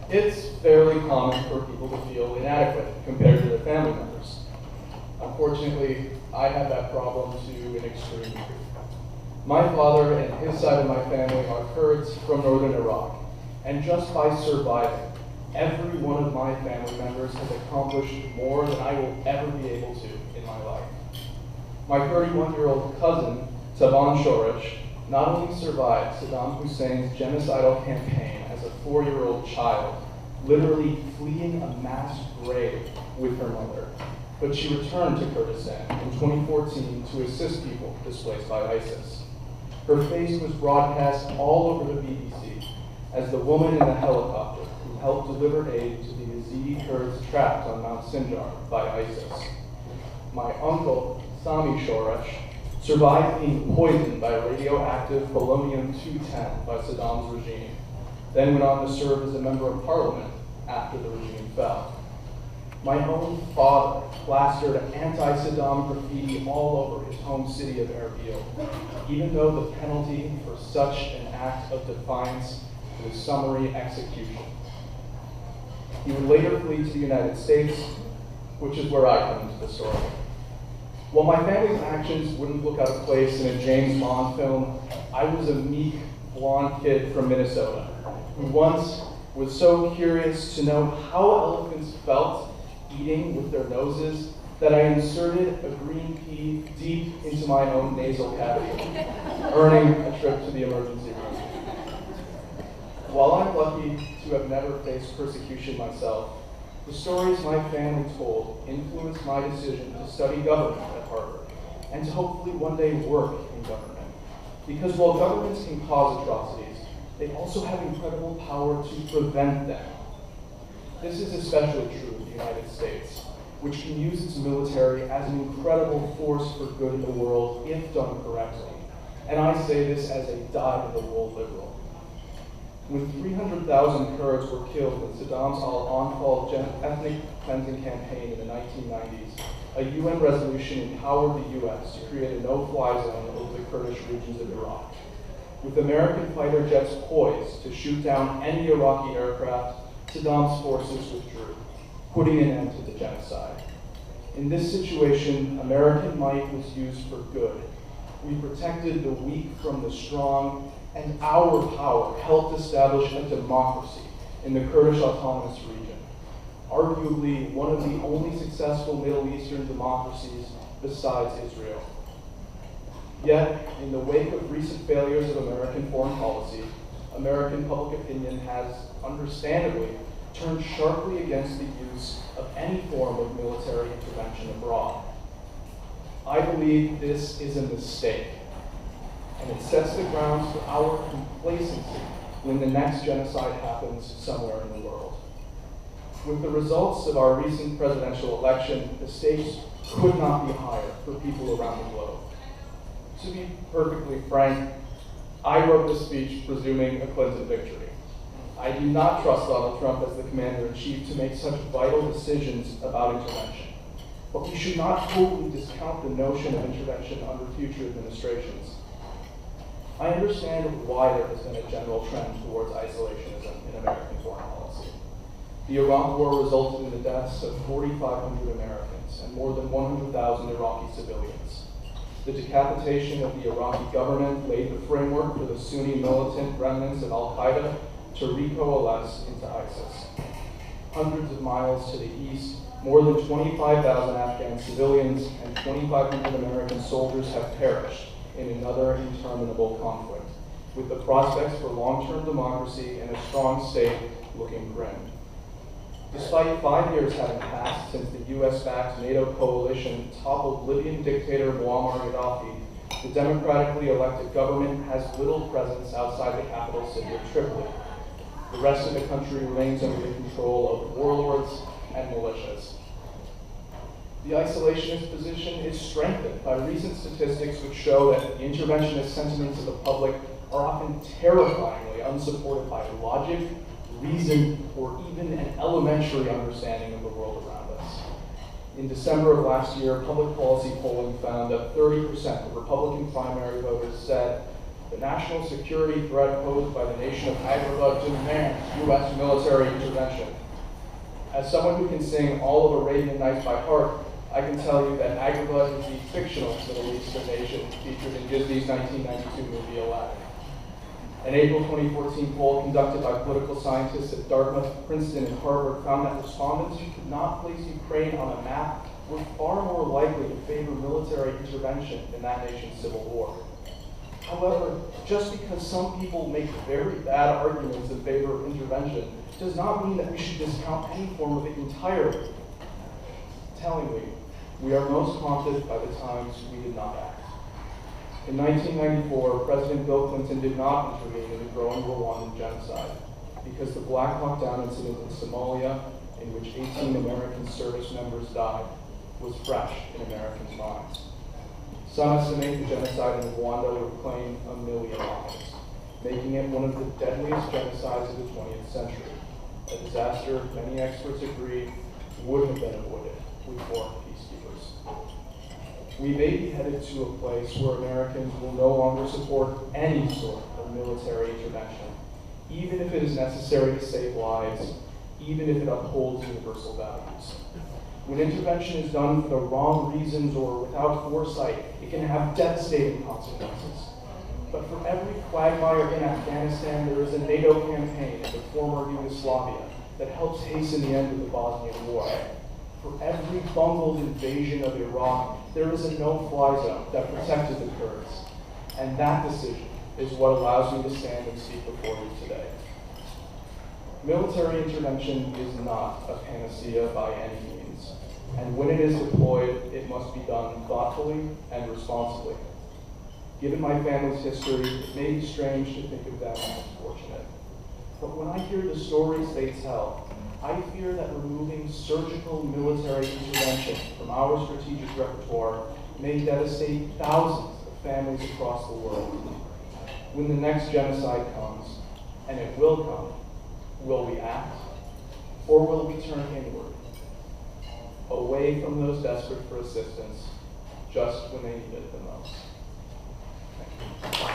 It's fairly common for people to feel inadequate compared to their family members. Unfortunately, I have that problem to an extreme degree. My father and his side of my family are Kurds from northern Iraq, and just by surviving, every one of my family members has accomplished more than I will ever be able to in my life. My 31-year-old cousin, Taban Shoresh, not only survived Saddam Hussein's genocidal campaign as a 4-year-old child, literally fleeing a mass grave with her mother, but she returned to Kurdistan in 2014 to assist people displaced by ISIS. Her face was broadcast all over the BBC as the woman in the helicopter who helped deliver aid to the Yazidi Kurds trapped on Mount Sinjar by ISIS. My uncle, Sami Shoresh, survived being poisoned by radioactive polonium-210 by Saddam's regime, then went on to serve as a member of parliament after the regime fell. My own father plastered anti-Saddam graffiti all over his home city of Erbil, even though the penalty for such an act of defiance was summary execution. He would later flee to the United States, which is where I come into the story. While my family's actions wouldn't look out of place in a James Bond film, I was a meek, blonde kid from Minnesota who once was so curious to know how elephants felt eating with their noses that I inserted a green pea deep into my own nasal cavity, earning a trip to the emergency room. While I'm lucky to have never faced persecution myself, the stories my family told influenced my decision to study government at Harvard and to hopefully one day work in government. Because while governments can cause atrocities, they also have incredible power to prevent them. This is especially true of the United States, which can use its military as an incredible force for good in the world if done correctly. And I say this as a dyed-in-the-wool liberal. When 300,000 Kurds were killed in Saddam's al-Anfal ethnic cleansing campaign in the 1990s, a UN resolution empowered the US to create a no-fly zone over the Kurdish regions of Iraq. With American fighter jets poised to shoot down any Iraqi aircraft, Saddam's forces withdrew, putting an end to the genocide. In this situation, American might was used for good. We protected the weak from the strong, and our power helped establish a democracy in the Kurdish Autonomous Region, arguably one of the only successful Middle Eastern democracies besides Israel. Yet, in the wake of recent failures of American foreign policy, American public opinion has, understandably, turned sharply against the use of any form of military intervention abroad. I believe this is a mistake, and it sets the grounds for our complacency when the next genocide happens somewhere in the world. With the results of our recent presidential election, the stakes could not be higher for people around the globe. To be perfectly frank, I wrote this speech presuming a Clinton victory. I do not trust Donald Trump as the commander-in-chief to make such vital decisions about intervention. But we should not totally discount the notion of intervention under future administrations. I understand why there has been a general trend towards isolationism in American foreign policy. The Iraq War resulted in the deaths of 4,500 Americans and more than 100,000 Iraqi civilians. The decapitation of the Iraqi government laid the framework for the Sunni militant remnants of al-Qaeda to recoalesce into ISIS. Hundreds of miles to the east, more than 25,000 Afghan civilians and 2,500 American soldiers have perished in another interminable conflict, with the prospects for long-term democracy and a strong state looking grim. Despite 5 years having passed since the US-backed NATO coalition toppled Libyan dictator Muammar Gaddafi, the democratically elected government has little presence outside the capital city of Tripoli. The rest of the country remains under the control of warlords and militias. The isolationist position is strengthened by recent statistics which show that the interventionist sentiments of the public are often terrifyingly unsupported by logic, reason, or even an elementary understanding of the world around us. In December of last year, public policy polling found that 30% of Republican primary voters said The national security threat posed by the nation of Agrabah demands U.S. military intervention. As someone who can sing all of Arabian Nights by heart, I can tell you that Agrabah is the fictional Middle Eastern nation featured in Disney's 1992 movie Aladdin. An April 2014 poll conducted by political scientists at Dartmouth, Princeton, and Harvard found that respondents who could not place Ukraine on a map were far more likely to favor military intervention in that nation's civil war. However, just because some people make very bad arguments in favor of intervention does not mean that we should discount any form of it entirely. Tellingly, we are most haunted by the times we did not act. In 1994, President Bill Clinton did not intervene in the growing Rwandan genocide because the Black Hawk Down incident in Somalia, in which 18 American service members died, was fresh in Americans' minds. Some estimate the genocide in Rwanda would claim 1 million lives, making it one of the deadliest genocides of the 20th century, a disaster many experts agree would have been avoided with more peacekeepers. We may be headed to a place where Americans will no longer support any sort of military intervention, even if it is necessary to save lives, even if it upholds universal values. When intervention is done for the wrong reasons or without foresight, it can have devastating consequences. But for every quagmire in Afghanistan, there is a NATO campaign in the former Yugoslavia that helps hasten the end of the Bosnian War. For every bungled invasion of Iraq, there is a no-fly zone that protected the Kurds. And that decision is what allows me to stand and speak before you today. Military intervention is not a panacea by any means. And when it is deployed, it must be done thoughtfully and responsibly. Given my family's history, it may be strange to think of them as fortunate. But when I hear the stories they tell, I fear that removing surgical military intervention from our strategic repertoire may devastate thousands of families across the world. When the next genocide comes, and it will come, will we act, or will we turn inward, away from those desperate for assistance, just when they need it the most? Thank you.